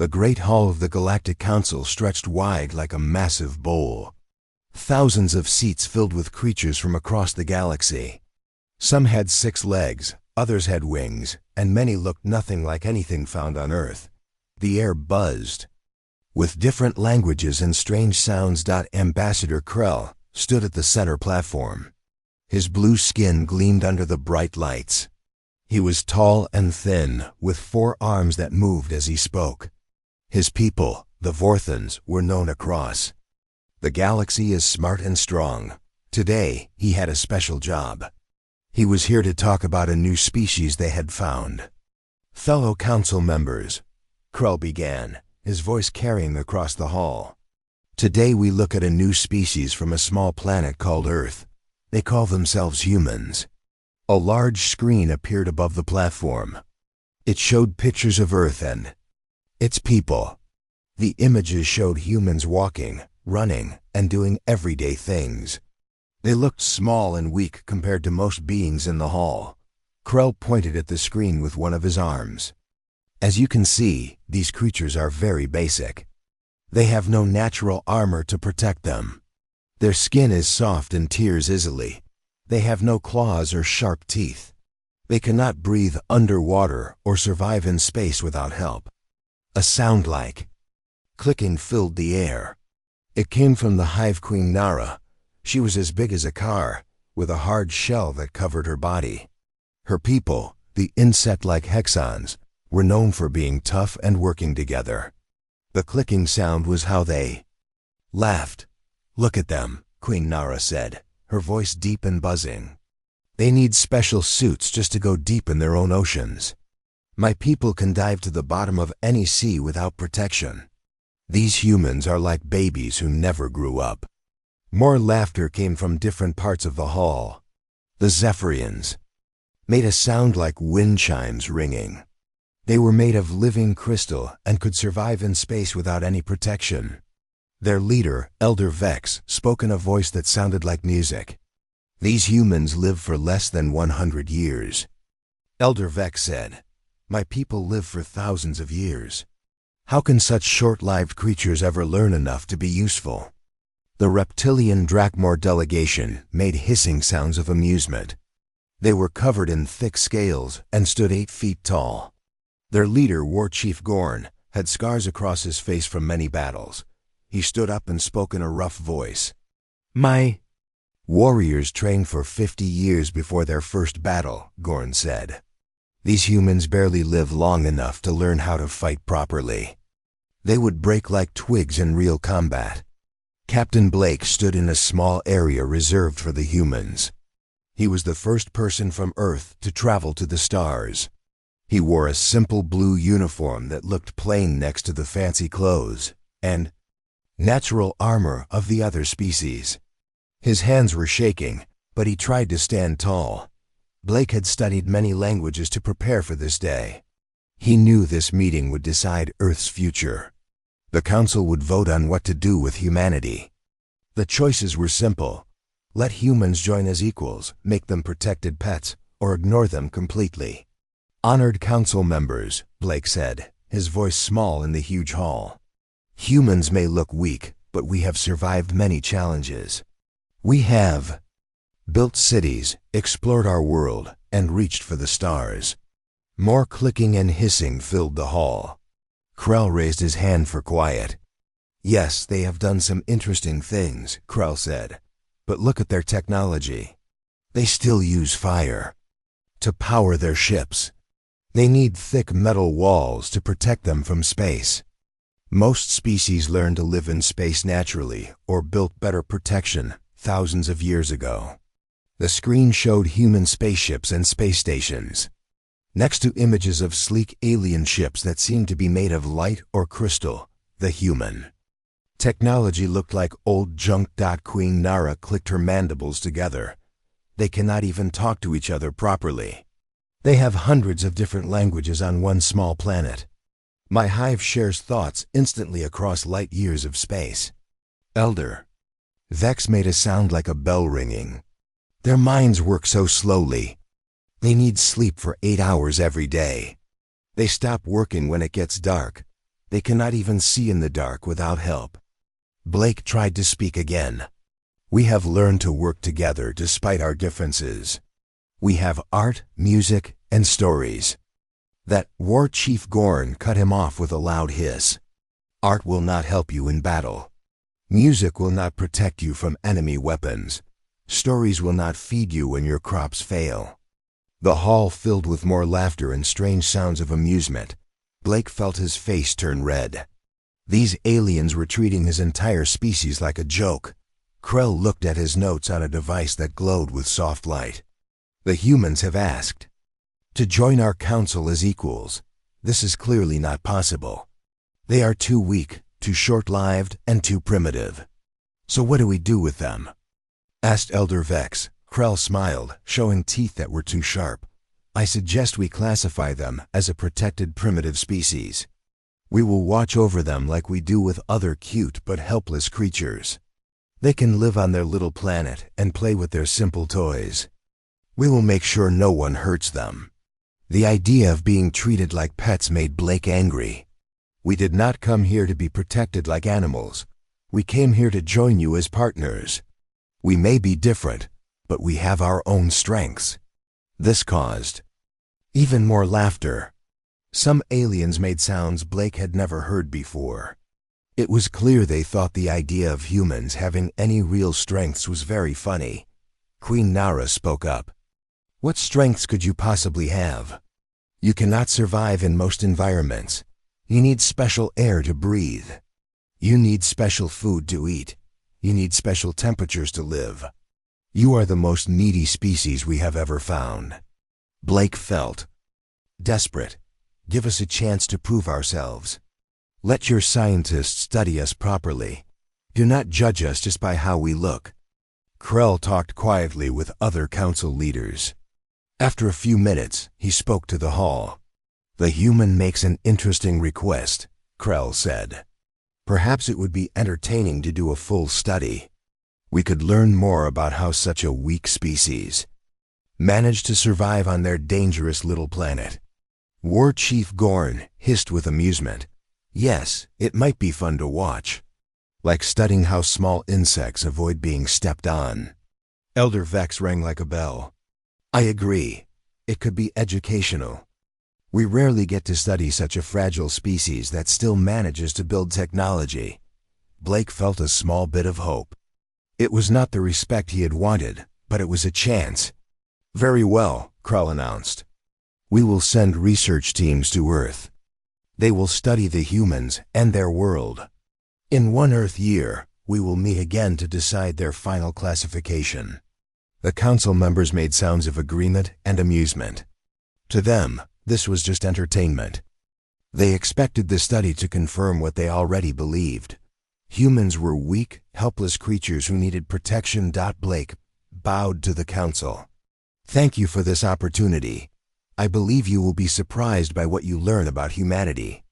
The great hall of the Galactic Council stretched wide like a massive bowl. Thousands of seats filled with creatures from across the galaxy. Some had 6 legs, others had wings, and many looked nothing like anything found on Earth. The air buzzed with different languages and strange sounds. Ambassador Krell stood at the center platform. His blue skin gleamed under the bright lights. He was tall and thin, with 4 arms that moved as he spoke. His people, the Vorthans, were known across the galaxy as smart and strong. Today, he had a special job. He was here to talk about a new species they had found. Fellow council members, Krell began, his voice carrying across the hall. Today we look at a new species from a small planet called Earth. They call themselves humans. A large screen appeared above the platform. It showed pictures of Earth and its people. The images showed humans walking, running, and doing everyday things. They looked small and weak compared to most beings in the hall. Krell pointed at the screen with one of his arms. As you can see, these creatures are very basic. They have no natural armor to protect them. Their skin is soft and tears easily. They have no claws or sharp teeth. They cannot breathe underwater or survive in space without help. A sound like clicking filled the air. It came from the Hive Queen Nara. She was as big as a car, with a hard shell that covered her body. Her people, the insect-like Hexons, were known for being tough and working together. The clicking sound was how they laughed. "Look at them," Queen Nara said, her voice deep and buzzing. "They need special suits just to go deep in their own oceans. My people can dive to the bottom of any sea without protection. These humans are like babies who never grew up." More laughter came from different parts of the hall. The Zephyrians made a sound like wind chimes ringing. They were made of living crystal and could survive in space without any protection. Their leader, Elder Vex, spoke in a voice that sounded like music. "These humans live for less than 100 years. Elder Vex said, "My people live for thousands of years. How can such short-lived creatures ever learn enough to be useful?" The reptilian Drakmor delegation made hissing sounds of amusement. They were covered in thick scales and stood 8 feet tall. Their leader, War Chief Gorn, had scars across his face from many battles. He stood up and spoke in a rough voice. "My warriors trained for 50 years before their first battle," Gorn said. "These humans barely live long enough to learn how to fight properly. They would break like twigs in real combat." Captain Blake stood in a small area reserved for the humans. He was the first person from Earth to travel to the stars. He wore a simple blue uniform that looked plain next to the fancy clothes and natural armor of the other species. His hands were shaking, but he tried to stand tall. Blake had studied many languages to prepare for this day. He knew this meeting would decide Earth's future. The Council would vote on what to do with humanity. The choices were simple. Let humans join as equals, make them protected pets, or ignore them completely. "Honored Council members," Blake said, his voice small in the huge hall. "Humans may look weak, but we have survived many challenges. We have built cities, explored our world, and reached for the stars." More clicking and hissing filled the hall. Krell raised his hand for quiet. "Yes, they have done some interesting things," Krell said. "But look at their technology. They still use fire to power their ships. They need thick metal walls to protect them from space. Most species learned to live in space naturally or built better protection thousands of years ago." The screen showed human spaceships and space stations, next to images of sleek alien ships that seemed to be made of light or crystal. The human technology looked like old junk. Queen Nara clicked her mandibles together. "They cannot even talk to each other properly. They have hundreds of different languages on one small planet. My hive shares thoughts instantly across light years of space." Elder Vex made a sound like a bell ringing. "Their minds work so slowly. They need sleep for 8 hours every day. They stop working when it gets dark. They cannot even see in the dark without help. Blake tried to speak again. We have learned to work together despite our differences. We have art, music, and stories. That War Chief Gorn cut him off with a loud hiss. Art will not help you in battle. Music will not protect you from enemy weapons. Stories will not feed you when your crops fail. The hall filled with more laughter and strange sounds of amusement. Blake felt his face turn red. These aliens were treating his entire species like a joke. Krell looked at his notes on a device that glowed with soft light. The humans have asked to join our council as equals. This is clearly not possible. They are too weak, too short-lived, and too primitive. So what do we do with them? Asked Elder Vex. Krell smiled, showing teeth that were too sharp. I suggest we classify them as a protected primitive species. We will watch over them like we do with other cute but helpless creatures. They can live on their little planet and play with their simple toys. We will make sure no one hurts them. The idea of being treated like pets made Blake angry. We did not come here to be protected like animals. We came here to join you as partners. We may be different, but we have our own strengths. This caused even more laughter. Some aliens made sounds Blake had never heard before. It was clear they thought the idea of humans having any real strengths was very funny. Queen Nara spoke up. What strengths could you possibly have? You cannot survive in most environments. You need special air to breathe. You need special food to eat. You need special temperatures to live. You are the most needy species we have ever found. Blake felt desperate. Give us a chance to prove ourselves. Let your scientists study us properly. Do not judge us just by how we look. Krell talked quietly with other council leaders. After a few minutes, he spoke to the hall. The human makes an interesting request, Krell said. Perhaps it would be entertaining to do a full study. We could learn more about how such a weak species managed to survive on their dangerous little planet. War Chief Gorn hissed with amusement. Yes, it might be fun to watch. Like studying how small insects avoid being stepped on. Elder Vex rang like a bell. I agree. It could be educational. We rarely get to study such a fragile species that still manages to build technology. Blake felt a small bit of hope. It was not the respect he had wanted, but it was a chance. Very well, Krell announced. We will send research teams to Earth. They will study the humans and their world. In 1 Earth year, we will meet again to decide their final classification. The council members made sounds of agreement and amusement. To them, this was just entertainment. They expected the study to confirm what they already believed. Humans were weak, helpless creatures who needed protection. Blake bowed to the council. Thank you for this opportunity. I believe you will be surprised by what you learn about humanity.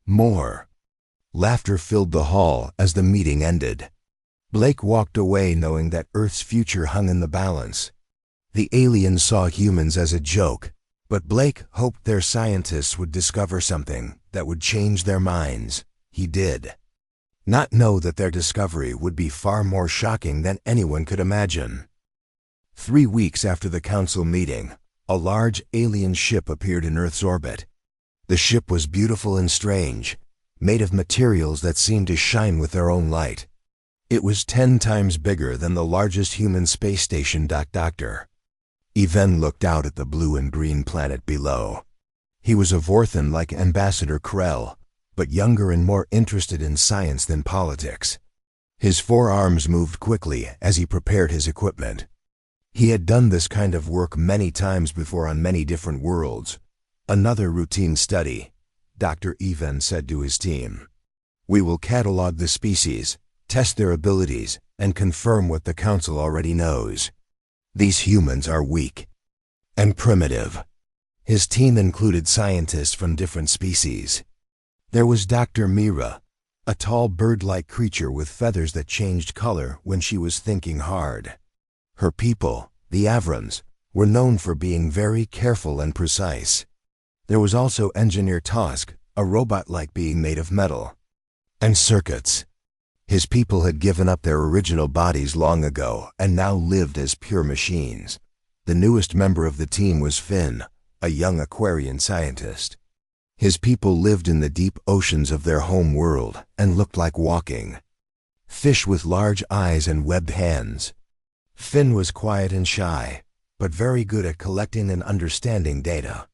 More. Laughter filled the hall as the meeting ended. Blake walked away knowing that Earth's future hung in the balance. The aliens saw humans as a joke, but Blake hoped their scientists would discover something that would change their minds. He did not know that their discovery would be far more shocking than anyone could imagine. 3 weeks after the council meeting, a large alien ship appeared in Earth's orbit. The ship was beautiful and strange, made of materials that seemed to shine with their own light. It was 10 times bigger than the largest human space station. Dr. Even looked out at the blue and green planet below. He was a Vorthan like Ambassador Krell, but younger and more interested in science than politics. His forearms moved quickly as he prepared his equipment. He had done this kind of work many times before on many different worlds. Another routine study, Dr. Even said to his team. We will catalog the species, test their abilities, and confirm what the council already knows. These humans are weak and primitive. His team included scientists from different species. There was Dr. Mira, a tall bird-like creature with feathers that changed color when she was thinking hard. Her people, the Avrams, were known for being very careful and precise. There was also Engineer Tosk, a robot-like being made of metal and circuits. His people had given up their original bodies long ago and now lived as pure machines. The newest member of the team was Finn, a young Aquarian scientist. His people lived in the deep oceans of their home world and looked like walking fish with large eyes and webbed hands. Finn was quiet and shy, but very good at collecting and understanding data.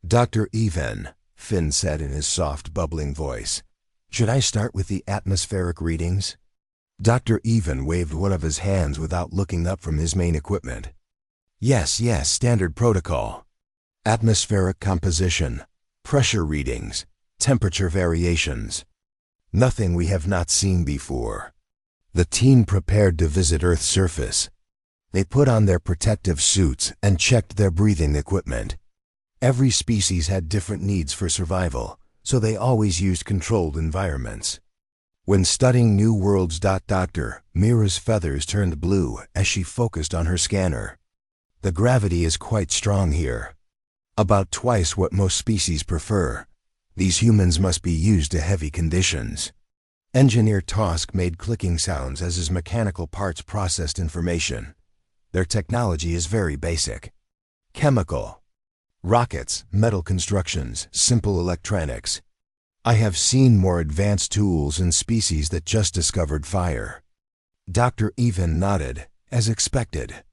"Dr. Even," Finn said in his soft, bubbling voice, "should I start with the atmospheric readings?" Dr. Even waved one of his hands without looking up from his main equipment. Yes, standard protocol. Atmospheric composition, pressure readings, temperature variations. Nothing we have not seen before." The team prepared to visit Earth's surface. They put on their protective suits and checked their breathing equipment. Every species had different needs for survival, so they always used controlled environments. When studying new worlds, Dr. Mira's feathers turned blue as she focused on her scanner. "The gravity is quite strong here. About twice what most species prefer. These humans must be used to heavy conditions." Engineer Tosk made clicking sounds as his mechanical parts processed information. "Their technology is very basic. Chemical. Rockets, metal constructions, simple electronics. I have seen more advanced tools in species that just discovered fire." Dr. Even nodded, as expected.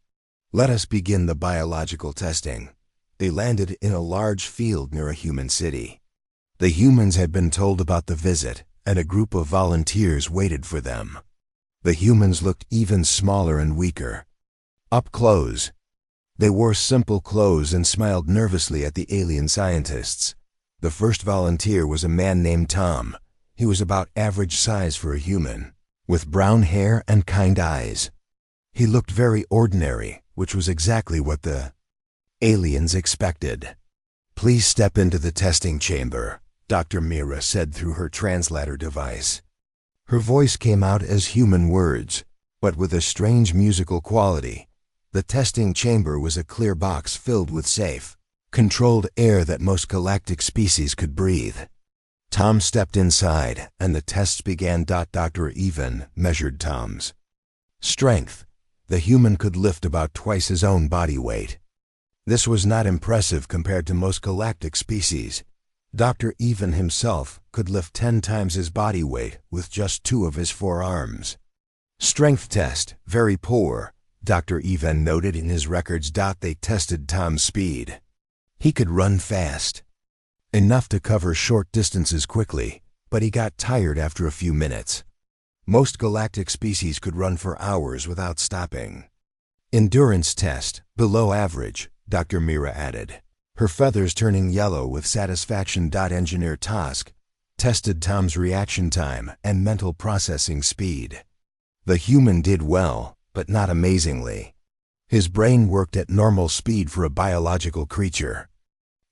"Let us begin the biological testing." They landed in a large field near a human city. The humans had been told about the visit, and a group of volunteers waited for them. The humans looked even smaller and weaker. Up close, they wore simple clothes and smiled nervously at the alien scientists. The first volunteer was a man named Tom. He was about average size for a human, with brown hair and kind eyes. He looked very ordinary, which was exactly what the aliens expected. "Please step into the testing chamber," Dr. Mira said through her translator device. Her voice came out as human words, but with a strange musical quality. The testing chamber was a clear box filled with safe, controlled air that most galactic species could breathe. Tom stepped inside, and the tests began. Dr. Even measured Tom's strength. The human could lift about twice his own body weight. This was not impressive compared to most galactic species. Dr. Even himself could lift 10 times his body weight with just 2 of his 4 arms. "Strength test, very poor," Dr. Even noted in his records. They tested Tom's speed. He could run fast, enough to cover short distances quickly, but he got tired after a few minutes. Most galactic species could run for hours without stopping. "Endurance test, below average," Dr. Mira added, her feathers turning yellow with satisfaction. Engineer Tosk tested Tom's reaction time and mental processing speed. The human did well, but not amazingly. His brain worked at normal speed for a biological creature.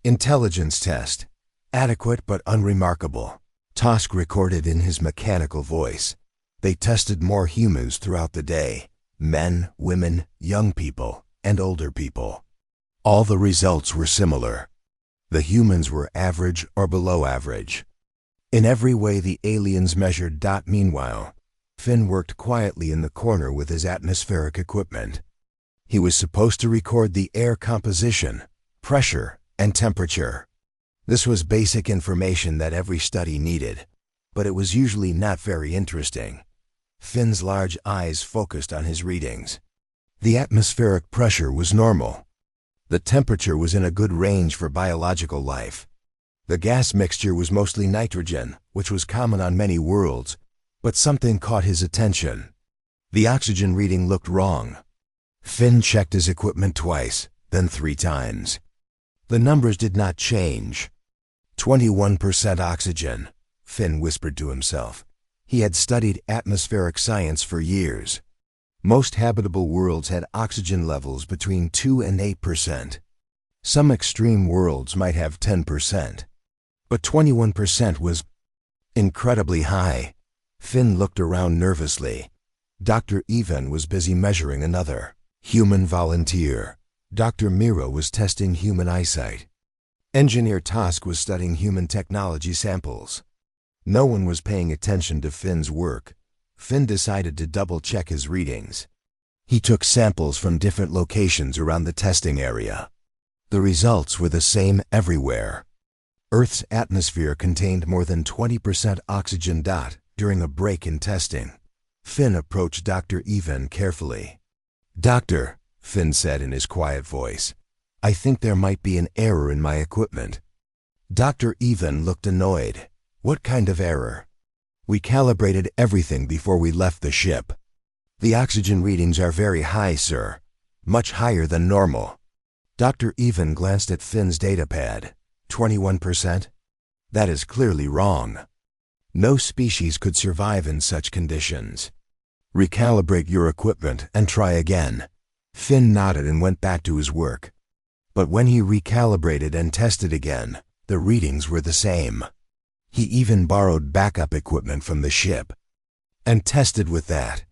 "Intelligence test, adequate but unremarkable," Tosk recorded in his mechanical voice. They tested more humans throughout the day: men, women, young people, and older people. All the results were similar. The humans were average or below average. In every way the aliens measured. Meanwhile, Finn worked quietly in the corner with his atmospheric equipment. He was supposed to record the air composition, pressure, and temperature. This was basic information that every study needed, but it was usually not very interesting. Finn's large eyes focused on his readings. The atmospheric pressure was normal. The temperature was in a good range for biological life. The gas mixture was mostly nitrogen, which was common on many worlds, but something caught his attention. The oxygen reading looked wrong. Finn checked his equipment twice, then 3 times. The numbers did not change. 21% oxygen, Finn whispered to himself. He had studied atmospheric science for years. Most habitable worlds had oxygen levels between 2 and 8%. Some extreme worlds might have 10%. But 21% was incredibly high. Finn looked around nervously. Dr. Even was busy measuring another human volunteer. Dr. Mira was testing human eyesight. Engineer Tosk was studying human technology samples. No one was paying attention to Finn's work. Finn decided to double-check his readings. He took samples from different locations around the testing area. The results were the same everywhere. Earth's atmosphere contained more than 20% oxygen. During a break in testing, Finn approached Dr. Evan carefully. "Doctor," Finn said in his quiet voice, "I think there might be an error in my equipment." Dr. Evan looked annoyed. "What kind of error?" "We calibrated everything before we left the ship. The oxygen readings are very high, sir. Much higher than normal." Dr. Evan glanced at Finn's datapad. 21%? That is clearly wrong. No species could survive in such conditions. "Recalibrate your equipment and try again." Finn nodded and went back to his work. But when he recalibrated and tested again, the readings were the same. He even borrowed backup equipment from the ship and tested with that.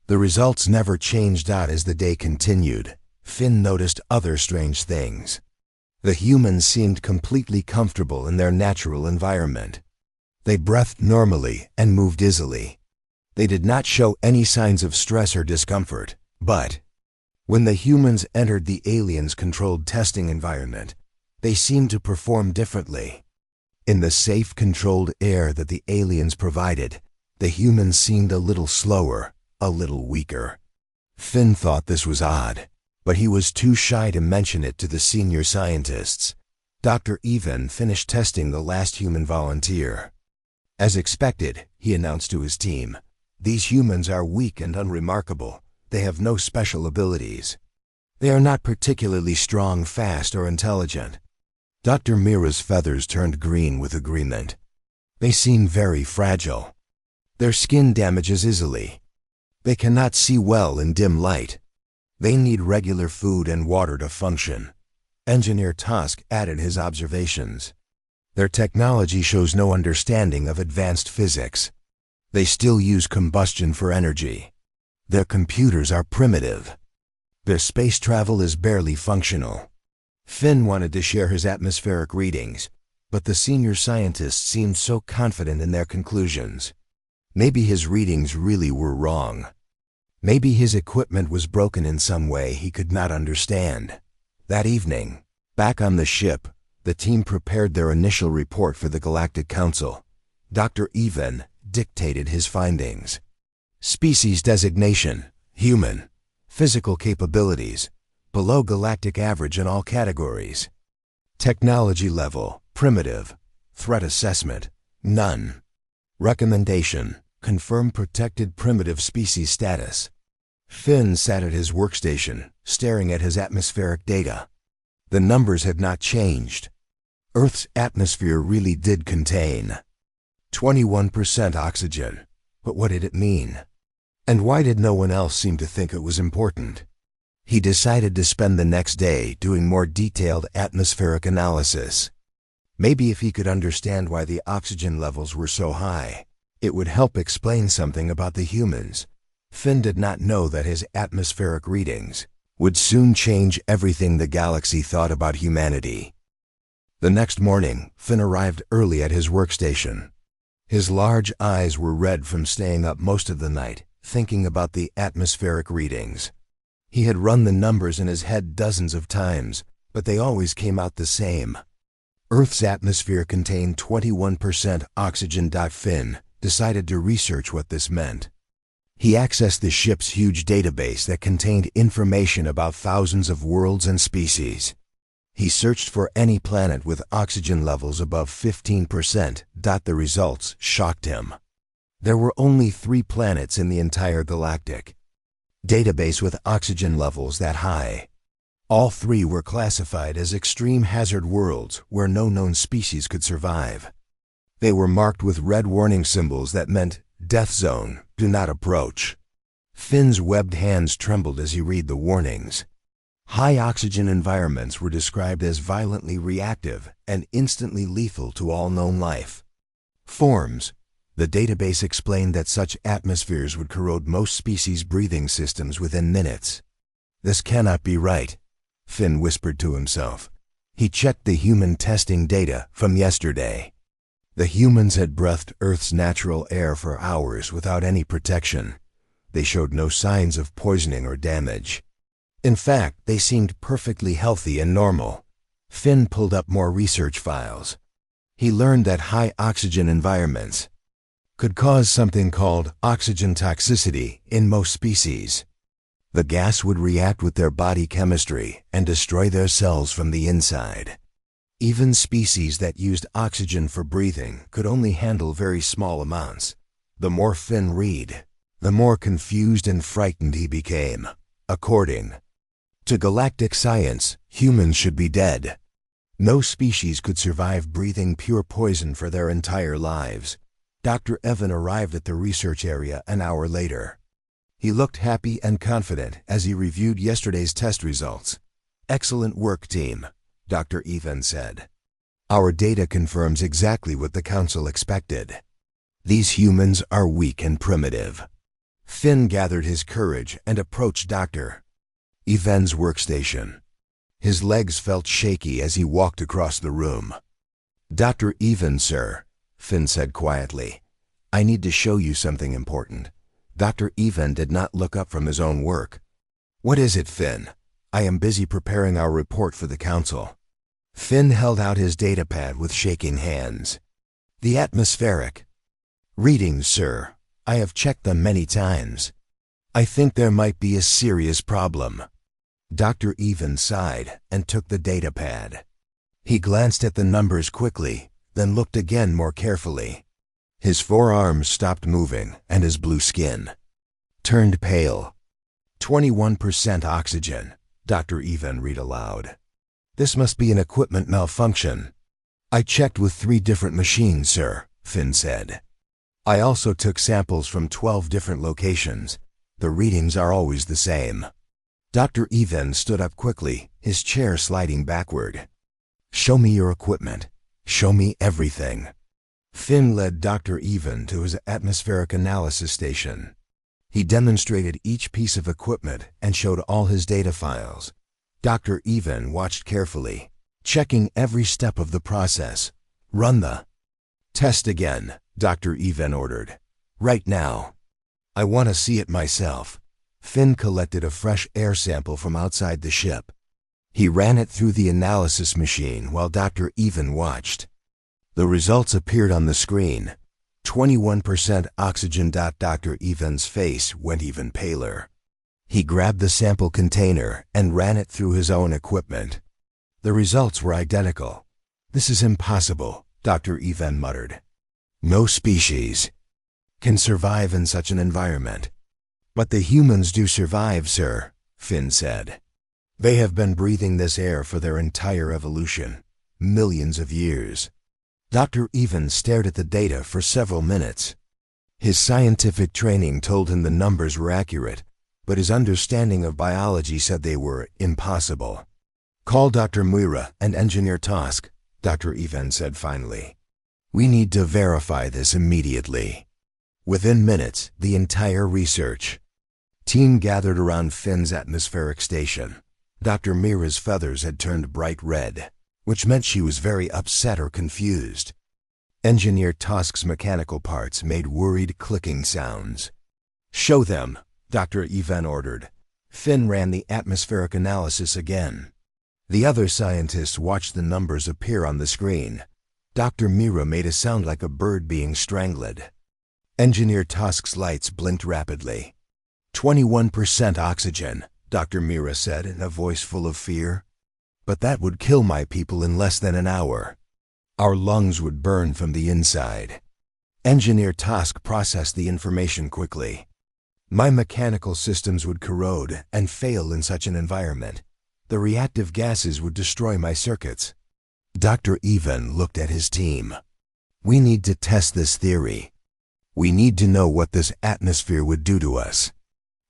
The results never changed out as the day continued. Finn noticed other strange things. The humans seemed completely comfortable in their natural environment. They breathed normally and moved easily. They did not show any signs of stress or discomfort. But when the humans entered the aliens-controlled testing environment, they seemed to perform differently. In the safe, controlled air that the aliens provided, the humans seemed a little slower, a little weaker. Finn thought this was odd, but he was too shy to mention it to the senior scientists. Dr. Evan finished testing the last human volunteer. As expected, he announced to his team, "These humans are weak and unremarkable. They have no special abilities. They are not particularly strong, fast, or intelligent." Dr. Mira's feathers turned green with agreement. "They seem very fragile. Their skin damages easily. They cannot see well in dim light. They need regular food and water to function." Engineer Tosk added his observations. "Their technology shows no understanding of advanced physics. They still use combustion for energy. Their computers are primitive. Their space travel is barely functional." Finn wanted to share his atmospheric readings, but the senior scientists seemed so confident in their conclusions. Maybe his readings really were wrong. Maybe his equipment was broken in some way he could not understand. That evening, back on the ship, the team prepared their initial report for the Galactic Council. Dr. Evan dictated his findings. Species designation: human. Physical capabilities: below galactic average in all categories. Technology level: primitive. Threat assessment: none. Recommendation: confirm protected primitive species status. Finn sat at his workstation, staring at his atmospheric data. The numbers had not changed. Earth's atmosphere really did contain 21% oxygen. But what did it mean? And why did no one else seem to think it was important? He decided to spend the next day doing more detailed atmospheric analysis. Maybe if he could understand why the oxygen levels were so high, it would help explain something about the humans. Finn did not know that his atmospheric readings would soon change everything the galaxy thought about humanity. The next morning, Finn arrived early at his workstation. His large eyes were red from staying up most of the night, thinking about the atmospheric readings. He had run the numbers in his head dozens of times, but they always came out the same. Earth's atmosphere contained 21% oxygen. Finn decided to research what this meant. He accessed the ship's huge database that contained information about thousands of worlds and species. He searched for any planet with oxygen levels above 15%. The results shocked him. There were only 3 planets in the entire galactic database with oxygen levels that high. All 3 were classified as extreme hazard worlds where no known species could survive. They were marked with red warning symbols that meant Death Zone, do not approach. Finn's webbed hands trembled as he read the warnings. High oxygen environments were described as violently reactive and instantly lethal to all known life forms. The database explained that such atmospheres would corrode most species' breathing systems within minutes. This cannot be right, Finn whispered to himself. He checked the human testing data from yesterday. The humans had breathed Earth's natural air for hours without any protection. They showed no signs of poisoning or damage. In fact, they seemed perfectly healthy and normal. Finn pulled up more research files. He learned that high oxygen environments could cause something called oxygen toxicity in most species. The gas would react with their body chemistry and destroy their cells from the inside. Even species that used oxygen for breathing could only handle very small amounts. The more Finn read, the more confused and frightened he became. According to galactic science, humans should be dead. No species could survive breathing pure poison for their entire lives. Dr. Evan arrived at the research area an hour later. He looked happy and confident as he reviewed yesterday's test results. "Excellent work, team," Dr. Evan said. "Our data confirms exactly what the Council expected. These humans are weak and primitive." Finn gathered his courage and approached Dr. Evan's workstation. His legs felt shaky as he walked across the room. "Dr. Evan, sir," Finn said quietly, "I need to show you something important." Dr. Evan did not look up from his own work. "What is it, Finn?" "I am busy preparing our report for the Council." Finn held out his datapad with shaking hands. "The atmospheric readings, sir. I have checked them many times. I think there might be a serious problem." Dr. Evan sighed and took the datapad. He glanced at the numbers quickly, then looked again more carefully. His forearms stopped moving, and his blue skin turned pale. 21% oxygen, Dr. Evan read aloud. "This must be an equipment malfunction." "I checked with 3 different machines, sir," Finn said. "I also took samples from 12 different locations. The readings are always the same." Dr. Evan stood up quickly, his chair sliding backward. "Show me your equipment. Show me everything." Finn led Dr. Evan to his atmospheric analysis station. He demonstrated each piece of equipment and showed all his data files. Dr. Evan watched carefully, checking every step of the process. "Run the test again," Dr. Evan ordered. "Right now. I want to see it myself." Finn collected a fresh air sample from outside the ship. He ran it through the analysis machine while Dr. Evan watched. The results appeared on the screen. 21% oxygen. Dr. Evan's face went even paler. He grabbed the sample container and ran it through his own equipment. The results were identical. "This is impossible," Dr. Evan muttered. "No species can survive in such an environment." "But the humans do survive, sir," Finn said. "They have been breathing this air for their entire evolution, millions of years." Dr. Evan stared at the data for several minutes. His scientific training told him the numbers were accurate, but his understanding of biology said they were impossible. "Call Dr. Muira and Engineer Tosk," Dr. Evan said finally. "We need to verify this immediately." Within minutes, the entire research team gathered around Finn's atmospheric station. Dr. Mira's feathers had turned bright red, which meant she was very upset or confused. Engineer Tosk's mechanical parts made worried clicking sounds. "Show them," Dr. Evan ordered. Finn ran the atmospheric analysis again. The other scientists watched the numbers appear on the screen. Dr. Mira made a sound like a bird being strangled. Engineer Tosk's lights blinked rapidly. 21% oxygen, Dr. Mira said in a voice full of fear. "But that would kill my people in less than an hour. Our lungs would burn from the inside." Engineer Tosk processed the information quickly. "My mechanical systems would corrode and fail in such an environment. The reactive gases would destroy my circuits." Dr. Evan looked at his team. "We need to test this theory. We need to know what this atmosphere would do to us."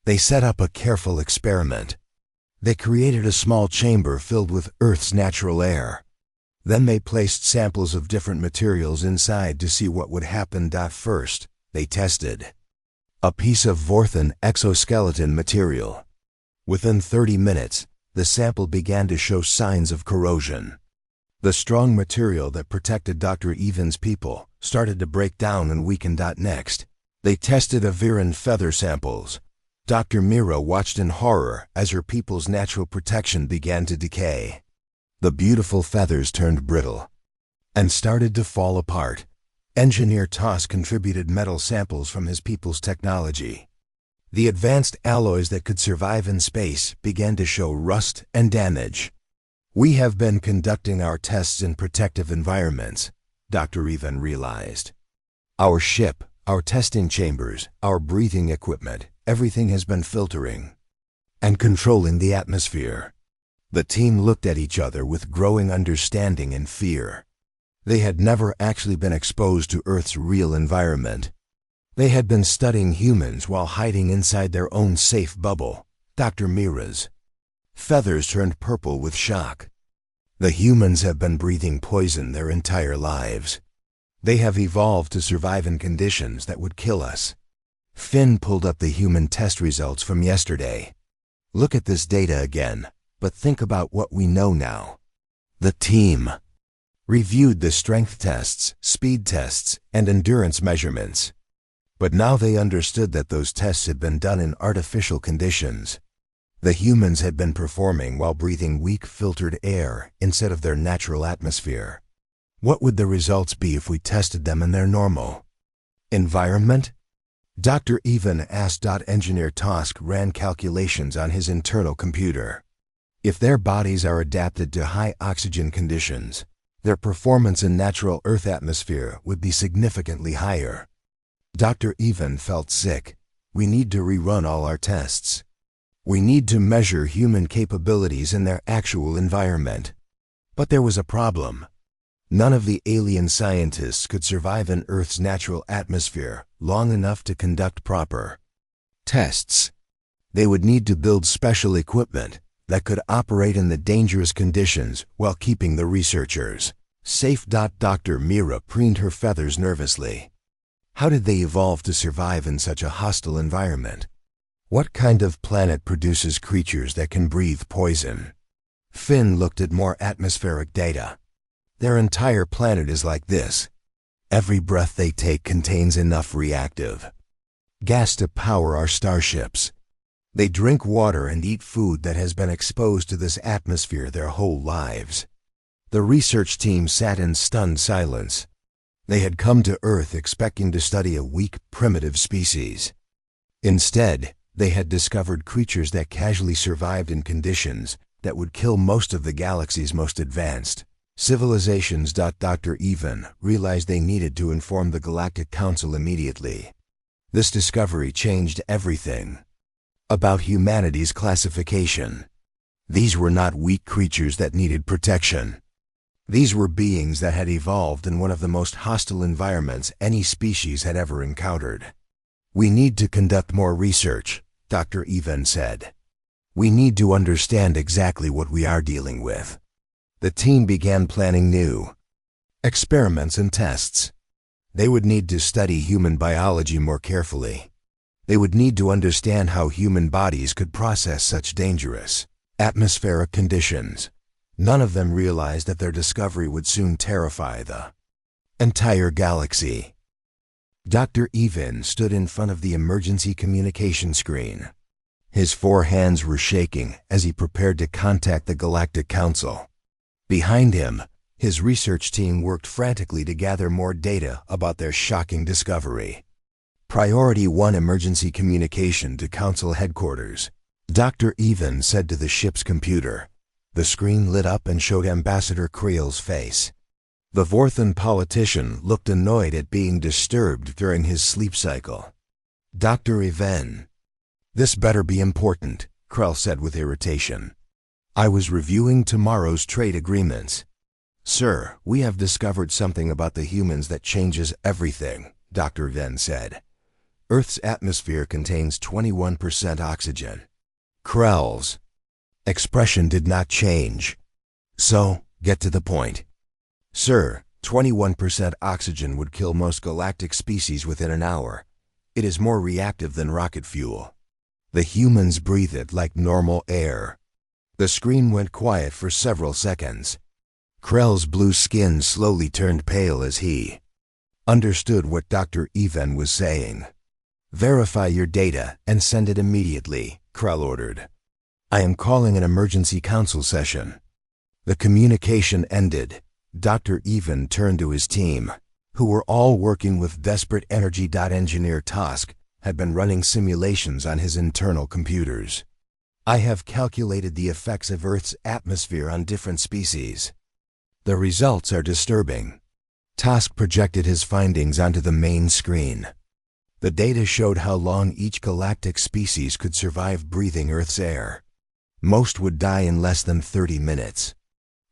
They set up a careful experiment. They created a small chamber filled with Earth's natural air. Then they placed samples of different materials inside to see what would happen. First, they tested a piece of Vorthan exoskeleton material. Within 30 minutes, the sample began to show signs of corrosion. The strong material that protected Dr. Evan's people started to break down and weaken. Next, they tested Aviran feather samples. Dr. Mira watched in horror as her people's natural protection began to decay. The beautiful feathers turned brittle and started to fall apart. Engineer Toss contributed metal samples from his people's technology. The advanced alloys that could survive in space began to show rust and damage. We have been conducting our tests in protective environments, Dr. Evan realized. Our ship, our testing chambers, our breathing equipment, everything has been filtering and controlling the atmosphere. The team looked at each other with growing understanding and fear. They had never actually been exposed to Earth's real environment. They had been studying humans while hiding inside their own safe bubble, Dr. Mira's. Feathers turned purple with shock. The humans have been breathing poison their entire lives. They have evolved to survive in conditions that would kill us. Finn pulled up the human test results from yesterday. Look at this data again, but think about what we know now. The team reviewed the strength tests, speed tests, and endurance measurements. But now they understood that those tests had been done in artificial conditions. The humans had been performing while breathing weak filtered air instead of their natural atmosphere. What would the results be if we tested them in their normal environment? Dr. Evan asked. Engineer Tosk ran calculations on his internal computer. If their bodies are adapted to high oxygen conditions, their performance in natural Earth atmosphere would be significantly higher. Dr. Evan felt sick. We need to rerun all our tests. We need to measure human capabilities in their actual environment. But there was a problem. None of the alien scientists could survive in Earth's natural atmosphere long enough to conduct proper tests. They would need to build special equipment that could operate in the dangerous conditions while keeping the researchers safe. Dr. Mira preened her feathers nervously. How did they evolve to survive in such a hostile environment? What kind of planet produces creatures that can breathe poison? Finn looked at more atmospheric data. Their entire planet is like this. Every breath they take contains enough reactive gas to power our starships. They drink water and eat food that has been exposed to this atmosphere their whole lives. The research team sat in stunned silence. They had come to Earth expecting to study a weak, primitive species. Instead, they had discovered creatures that casually survived in conditions that would kill most of the galaxy's most advanced civilizations. Dr. Evan realized they needed to inform the Galactic Council immediately. This discovery changed everything about humanity's classification. These were not weak creatures that needed protection. These were beings that had evolved in one of the most hostile environments any species had ever encountered. We need to conduct more research, Dr. Evan said. We need to understand exactly what we are dealing with. The team began planning new experiments and tests. They would need to study human biology more carefully. They would need to understand how human bodies could process such dangerous atmospheric conditions. None of them realized that their discovery would soon terrify the entire galaxy. Dr. Evan stood in front of the emergency communication screen. His 4 hands were shaking as he prepared to contact the Galactic Council. Behind him, his research team worked frantically to gather more data about their shocking discovery. Priority 1 emergency communication to Council headquarters, Dr. Evan said to the ship's computer. The screen lit up and showed Ambassador Creel's face. The Vorthan politician looked annoyed at being disturbed during his sleep cycle. Dr. Evan. This better be important, Krell said with irritation. I was reviewing tomorrow's trade agreements. Sir, we have discovered something about the humans that changes everything, Dr. Ven said. Earth's atmosphere contains 21% oxygen. Krell's expression did not change. So, get to the point. Sir, 21% oxygen would kill most galactic species within an hour. It is more reactive than rocket fuel. The humans breathe it like normal air. The screen went quiet for several seconds. Krell's blue skin slowly turned pale as he understood what Dr. Even was saying. "Verify your data and send it immediately," Krell ordered. "I am calling an emergency council session." The communication ended. Dr. Even turned to his team, who were all working with desperate energy. Engineer Tusk had been running simulations on his internal computers. "I have calculated the effects of Earth's atmosphere on different species. The results are disturbing." Tusk projected his findings onto the main screen. The data showed how long each galactic species could survive breathing Earth's air. Most would die in less than 30 minutes.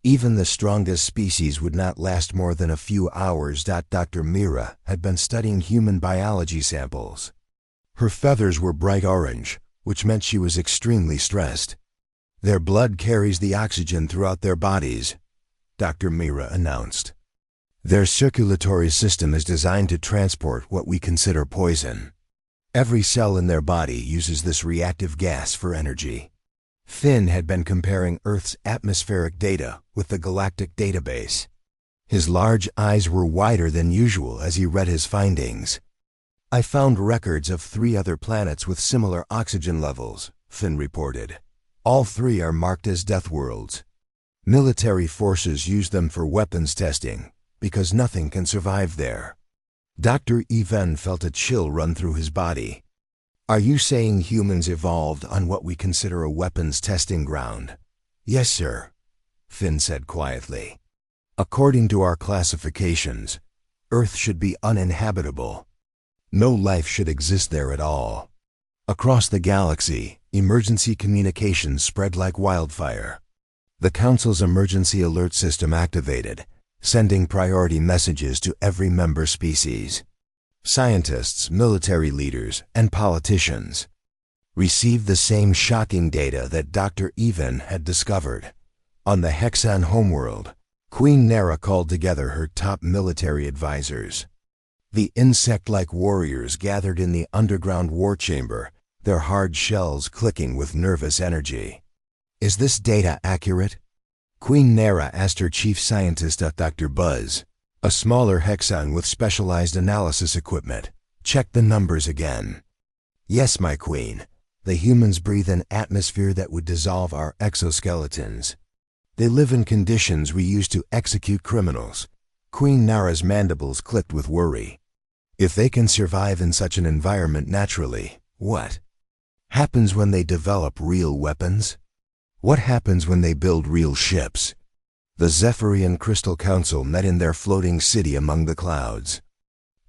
Even the strongest species would not last more than a few hours. Dr. Mira had been studying human biology samples. Her feathers were bright orange, which meant she was extremely stressed. "Their blood carries the oxygen throughout their bodies," Dr. Mira announced. "Their circulatory system is designed to transport what we consider poison. Every cell in their body uses this reactive gas for energy." Finn had been comparing Earth's atmospheric data with the galactic database. His large eyes were wider than usual as he read his findings. "I found records of 3 other planets with similar oxygen levels," Finn reported. "All 3 are marked as death worlds. Military forces use them for weapons testing, because nothing can survive there." Dr. Even felt a chill run through his body. "Are you saying humans evolved on what we consider a weapons testing ground?" "Yes, sir," Finn said quietly. "According to our classifications, Earth should be uninhabitable. No life should exist there at all." Across the galaxy, emergency communications spread like wildfire. The Council's emergency alert system activated, sending priority messages to every member species. Scientists, military leaders, and politicians received the same shocking data that Dr. Even had discovered. On the Hexan homeworld, Queen Nera called together her top military advisors. The insect-like warriors gathered in the underground war chamber, their hard shells clicking with nervous energy. "Is this data accurate?" Queen Nera asked her chief scientist, Dr. Buzz, a smaller Hexan with specialized analysis equipment. "Check the numbers again." "Yes, my queen. The humans breathe an atmosphere that would dissolve our exoskeletons. They live in conditions we use to execute criminals." Queen Nara's mandibles clicked with worry. If they can survive in such an environment naturally, what happens when they develop real weapons? What happens when they build real ships? The Zephyrian Crystal Council met in their floating city among the clouds.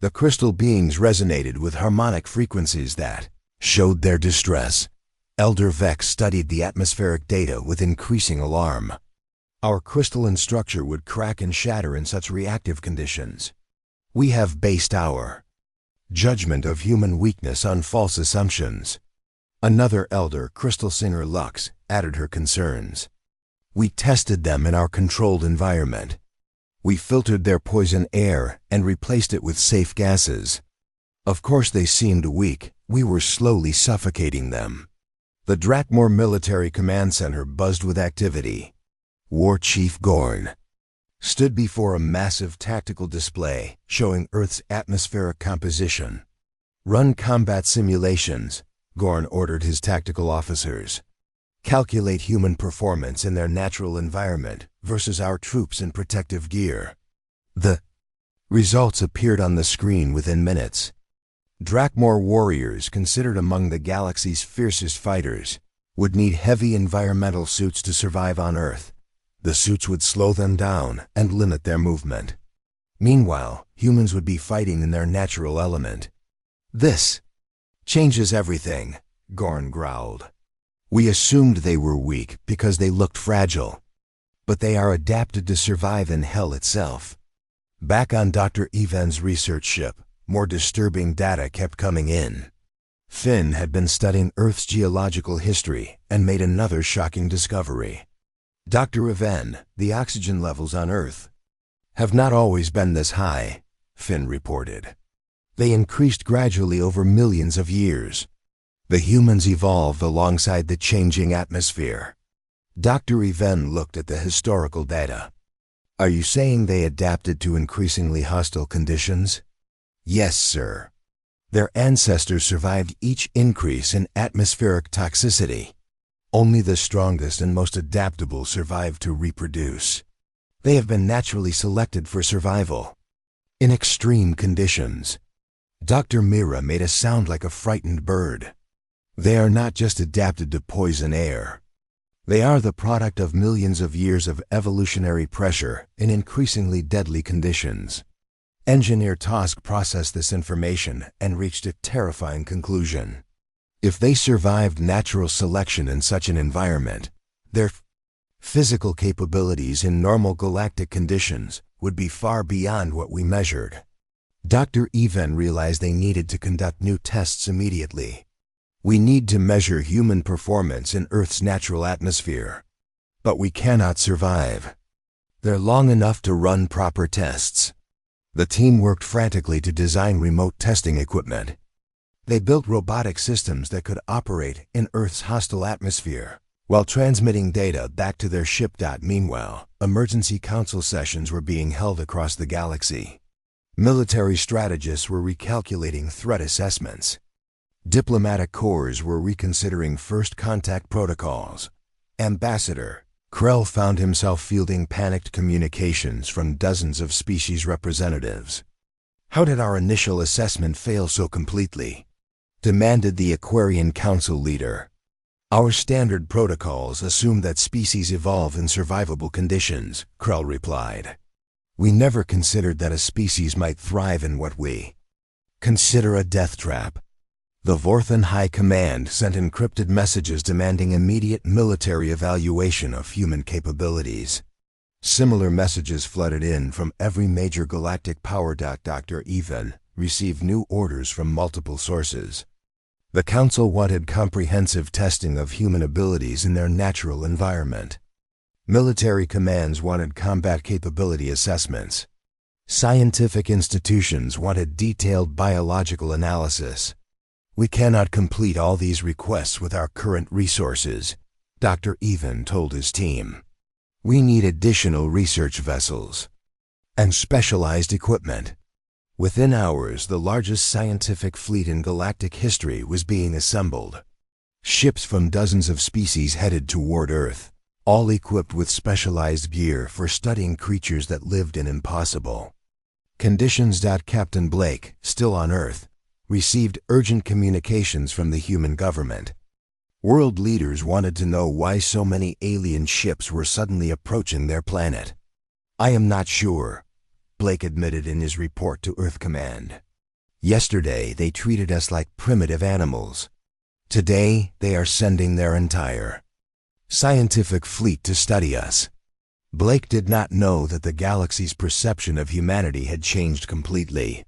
The crystal beings resonated with harmonic frequencies that showed their distress. Elder Vex studied the atmospheric data with increasing alarm. "Our crystalline structure would crack and shatter in such reactive conditions. We have based our judgment of human weakness on false assumptions." Another elder, Crystal Singer Lux, added her concerns. "We tested them in our controlled environment. We filtered their poison air and replaced it with safe gases. Of course they seemed weak. We were slowly suffocating them." The Drakmor Military Command Center buzzed with activity. War Chief Gorn stood before a massive tactical display showing Earth's atmospheric composition. "Run combat simulations," Gorn ordered his tactical officers. "Calculate human performance in their natural environment versus our troops in protective gear." The results appeared on the screen within minutes. Drakmor warriors, considered among the galaxy's fiercest fighters, would need heavy environmental suits to survive on Earth. The suits would slow them down and limit their movement. Meanwhile, humans would be fighting in their natural element. "This changes everything," Gorn growled. "We assumed they were weak because they looked fragile, but they are adapted to survive in hell itself." Back on Dr. Even's research ship, more disturbing data kept coming in. Finn had been studying Earth's geological history and made another shocking discovery. "Dr. Even, the oxygen levels on Earth have not always been this high," Finn reported. "They increased gradually over millions of years. The humans evolved alongside the changing atmosphere." Dr. Even looked at the historical data. Are you saying they adapted to increasingly hostile conditions? Yes, sir. Their ancestors survived each increase in atmospheric toxicity. Only the strongest and most adaptable survived to reproduce. They have been naturally selected for survival in extreme conditions. Dr. Mira made a sound like a frightened bird. They are not just adapted to poison air. They are the product of millions of years of evolutionary pressure in increasingly deadly conditions. Engineer Tosk processed this information and reached a terrifying conclusion. If they survived natural selection in such an environment, their physical capabilities in normal galactic conditions would be far beyond what we measured. Dr. Even realized they needed to conduct new tests immediately. We need to measure human performance in Earth's natural atmosphere. But we cannot survive there long enough to run proper tests. The team worked frantically to design remote testing equipment. They built robotic systems that could operate in Earth's hostile atmosphere while transmitting data back to their ship. Meanwhile, emergency council sessions were being held across the galaxy. Military strategists were recalculating threat assessments. Diplomatic corps were reconsidering first contact protocols. Ambassador Krell found himself fielding panicked communications from dozens of species representatives. How did our initial assessment fail so completely? Demanded the Aquarian Council leader. Our standard protocols assume that species evolve in survivable conditions, Krell replied. We never considered that a species might thrive in what we consider a death trap. The Vorthan High Command sent encrypted messages demanding immediate military evaluation of human capabilities. Similar messages flooded in from every major galactic power. Dr. Even received new orders from multiple sources. The Council wanted comprehensive testing of human abilities in their natural environment. Military commands wanted combat capability assessments. Scientific institutions wanted detailed biological analysis. We cannot complete all these requests with our current resources, Dr. Even told his team. We need additional research vessels and specialized equipment. Within hours, the largest scientific fleet in galactic history was being assembled. Ships from dozens of species headed toward Earth, all equipped with specialized gear for studying creatures that lived in impossible conditions. Captain Blake, still on Earth, received urgent communications from the human government. World leaders wanted to know why so many alien ships were suddenly approaching their planet. I am not sure, Blake admitted in his report to Earth Command. Yesterday, they treated us like primitive animals. Today, they are sending their entire scientific fleet to study us. Blake did not know that the galaxy's perception of humanity had changed completely.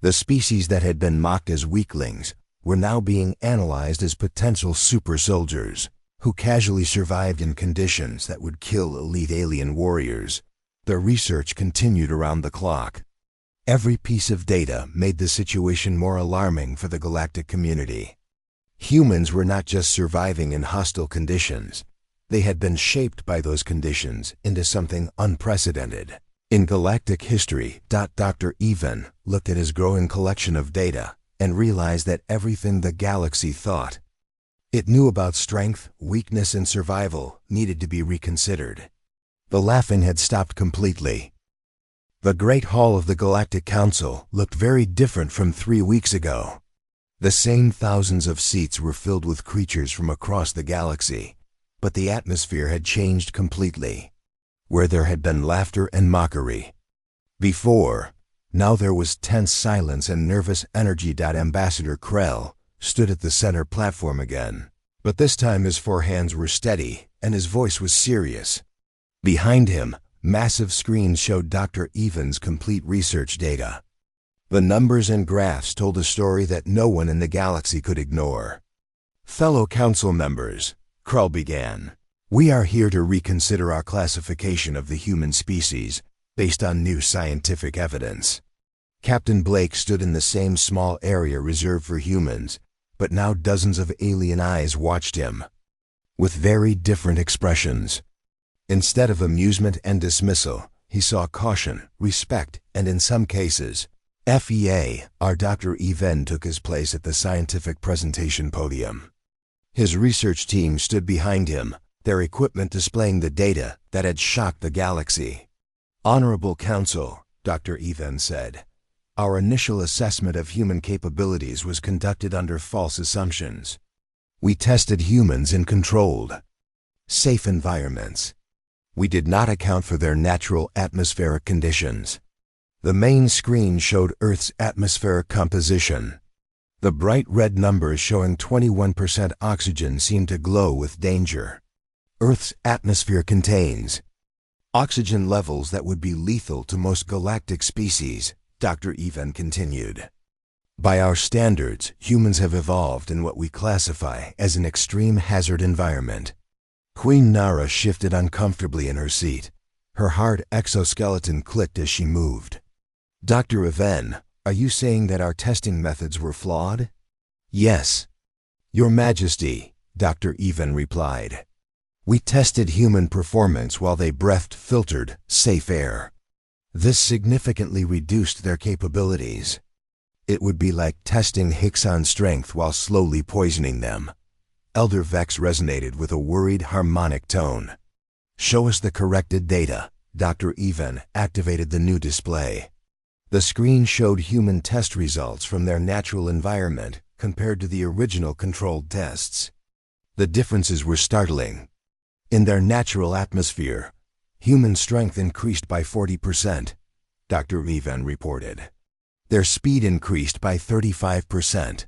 The species that had been mocked as weaklings were now being analyzed as potential super soldiers who casually survived in conditions that would kill elite alien warriors. The research continued around the clock. Every piece of data made the situation more alarming for the galactic community. Humans were not just surviving in hostile conditions. They had been shaped by those conditions into something unprecedented in galactic history. Dr. Even looked at his growing collection of data and realized that everything the galaxy thought it knew about strength, weakness, and survival needed to be reconsidered. The laughing had stopped completely. The Great Hall of the Galactic Council looked very different from 3 weeks ago. The same thousands of seats were filled with creatures from across the galaxy, but the atmosphere had changed completely. Where there had been laughter and mockery before, now there was tense silence and nervous energy. Ambassador Krell stood at the center platform again, but this time his forehands were steady and his voice was serious. Behind him, massive screens showed Dr. Even's complete research data. The numbers and graphs told a story that no one in the galaxy could ignore. Fellow council members, Krell began, we are here to reconsider our classification of the human species based on new scientific evidence. Captain Blake stood in the same small area reserved for humans, but now dozens of alien eyes watched him with very different expressions. Instead of amusement and dismissal, he saw caution, respect, and in some cases, FEA. Our Dr. Even took his place at the scientific presentation podium. His research team stood behind him, their equipment displaying the data that had shocked the galaxy. "Honorable Council," Dr. Even said, "our initial assessment of human capabilities was conducted under false assumptions. We tested humans in controlled, safe environments. We did not account for their natural atmospheric conditions. The main screen showed Earth's atmospheric composition. The bright red numbers showing 21% oxygen seemed to glow with danger. Earth's atmosphere contains oxygen levels that would be lethal to most galactic species," Dr. Even continued. "By our standards, humans have evolved in what we classify as an extreme hazard environment." Queen Nara shifted uncomfortably in her seat. Her hard exoskeleton clicked as she moved. "Dr. Even, are you saying that our testing methods were flawed?" "Yes, Your Majesty," Dr. Even replied. "We tested human performance while they breathed filtered, safe air. This significantly reduced their capabilities. It would be like testing Hixon strength while slowly poisoning them." Elder Vex resonated with a worried, harmonic tone. "Show us the corrected data." Dr. Even activated the new display. The screen showed human test results from their natural environment compared to the original controlled tests. The differences were startling. In their natural atmosphere, human strength increased by 40%, Dr. Even reported. Their speed increased by 35%.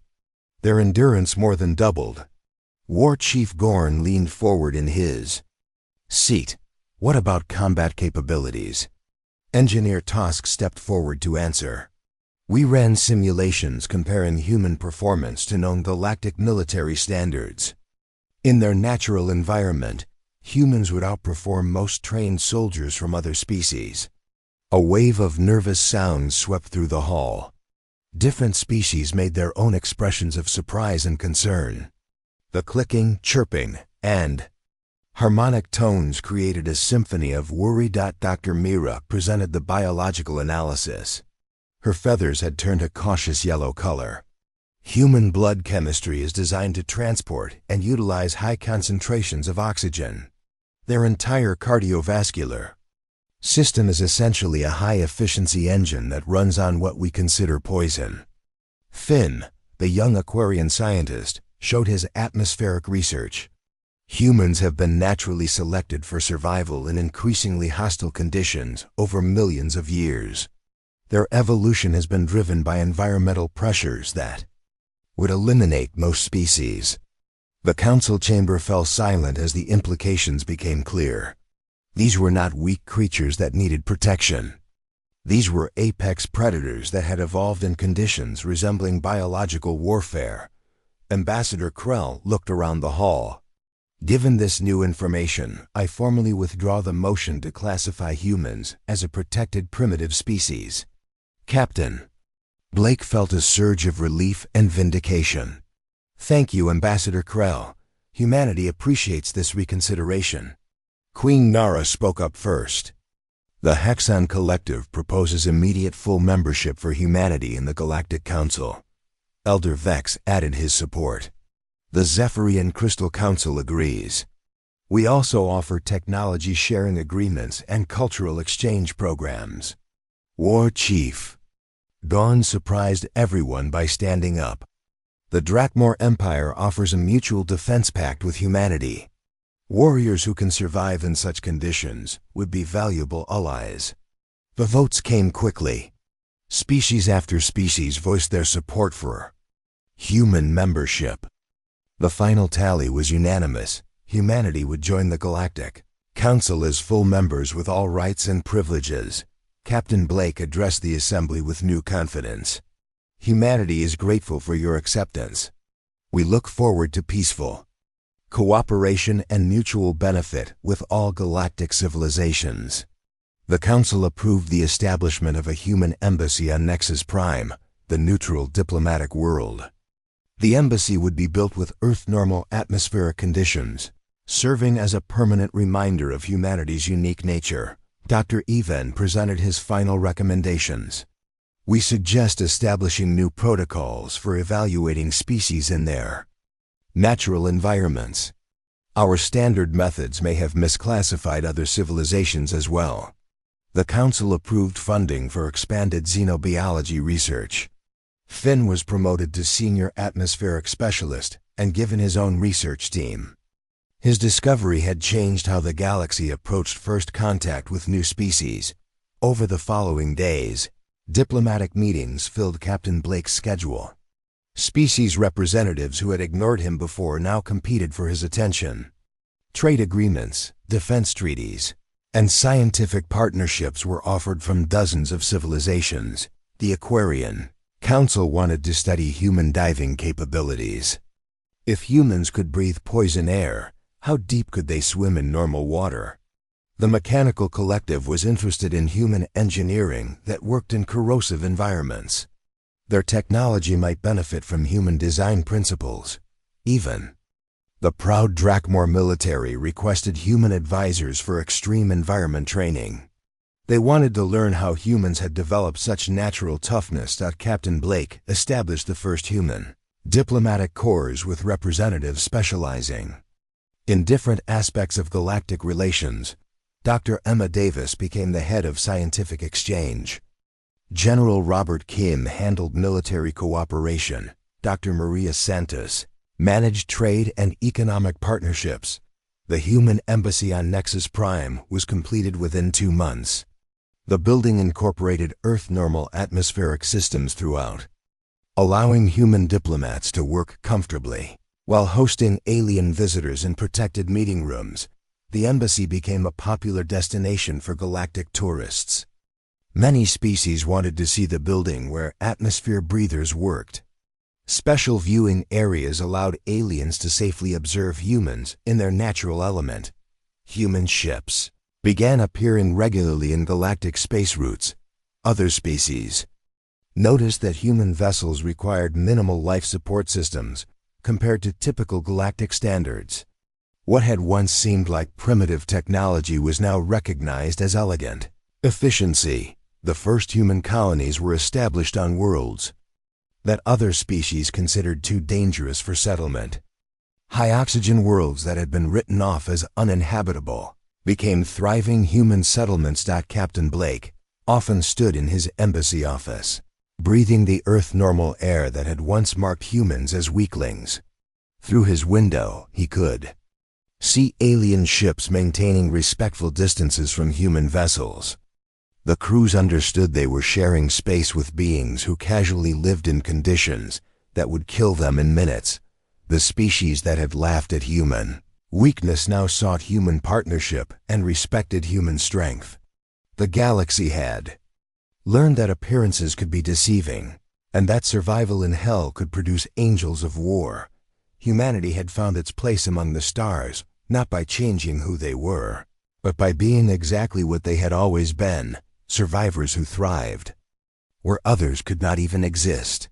Their endurance more than doubled. War Chief Gorn leaned forward in his seat. "What about combat capabilities?" Engineer Tosk stepped forward to answer. "We ran simulations comparing human performance to known galactic military standards. In their natural environment, humans would outperform most trained soldiers from other species." A wave of nervous sounds swept through the hall. Different species made their own expressions of surprise and concern. The clicking, chirping, and harmonic tones created a symphony of worry. Dr. Mira presented the biological analysis. Her feathers had turned a cautious yellow color. "Human blood chemistry is designed to transport and utilize high concentrations of oxygen. Their entire cardiovascular system is essentially a high-efficiency engine that runs on what we consider poison." Finn, the young Aquarian scientist, showed his atmospheric research. "Humans have been naturally selected for survival in increasingly hostile conditions over millions of years. Their evolution has been driven by environmental pressures that would eliminate most species." The council chamber fell silent as the implications became clear. These were not weak creatures that needed protection. These were apex predators that had evolved in conditions resembling biological warfare. Ambassador Krell looked around the hall. "Given this new information, I formally withdraw the motion to classify humans as a protected primitive species." "Captain." Blake felt a surge of relief and vindication. "Thank you, Ambassador Krell. Humanity appreciates this reconsideration." Queen Nara spoke up first. "The Hexon Collective proposes immediate full membership for humanity in the Galactic Council." Elder Vex added his support. "The Zephyrian Crystal Council agrees. We also offer technology sharing agreements and cultural exchange programs." War Chief Dawn surprised everyone by standing up. "The Drakmor Empire offers a mutual defense pact with humanity. Warriors who can survive in such conditions would be valuable allies." The votes came quickly. Species after species voiced their support for human membership. The final tally was unanimous. Humanity would join the Galactic Council as full members with all rights and privileges. Captain Blake addressed the assembly with new confidence. "Humanity is grateful for your acceptance. We look forward to peaceful cooperation and mutual benefit with all galactic civilizations." The Council approved the establishment of a human embassy on Nexus Prime, the neutral diplomatic world. The embassy would be built with Earth-normal atmospheric conditions, serving as a permanent reminder of humanity's unique nature. Dr. Even presented his final recommendations. We suggest establishing new protocols for evaluating species in their natural environments. Our standard methods may have misclassified other civilizations as well. The Council approved funding for expanded xenobiology research. Finn was promoted to Senior Atmospheric Specialist and given his own research team. His discovery had changed how the galaxy approached first contact with new species. Over the following days, diplomatic meetings filled Captain Blake's schedule. Species representatives who had ignored him before now competed for his attention. Trade agreements, defense treaties, and scientific partnerships were offered from dozens of civilizations. The Aquarian Council wanted to study human diving capabilities. If humans could breathe poison air, how deep could they swim in normal water? The Mechanical Collective was interested in human engineering that worked in corrosive environments. Their technology might benefit from human design principles. Even the proud Drakmor military requested human advisors for extreme environment training. They wanted to learn how humans had developed such natural toughness. Captain Blake established the first human diplomatic corps with representatives specializing in different aspects of galactic relations. Dr. Emma Davis became the head of scientific exchange. General Robert Kim handled military cooperation. Dr. Maria Santos managed trade and economic partnerships. The human embassy on Nexus Prime was completed within 2 months. The building incorporated Earth-normal atmospheric systems throughout, allowing human diplomats to work comfortably. While hosting alien visitors in protected meeting rooms, the embassy became a popular destination for galactic tourists. Many species wanted to see the building where atmosphere breathers worked. Special viewing areas allowed aliens to safely observe humans in their natural element. Human ships began appearing regularly in galactic space routes. Other species noticed that human vessels required minimal life support systems compared to typical galactic standards. What had once seemed like primitive technology was now recognized as elegant efficiency. The first human colonies were established on worlds that other species considered too dangerous for settlement. High-oxygen worlds that had been written off as uninhabitable became thriving human settlements. Captain Blake often stood in his embassy office, breathing the Earth-normal air that had once marked humans as weaklings. Through his window, he could see alien ships maintaining respectful distances from human vessels. The crews understood they were sharing space with beings who casually lived in conditions that would kill them in minutes. The species that had laughed at human weakness now sought human partnership and respected human strength. The galaxy had learned that appearances could be deceiving, and that survival in hell could produce angels of war. Humanity had found its place among the stars, not by changing who they were, but by being exactly what they had always been, survivors who thrived where others could not even exist.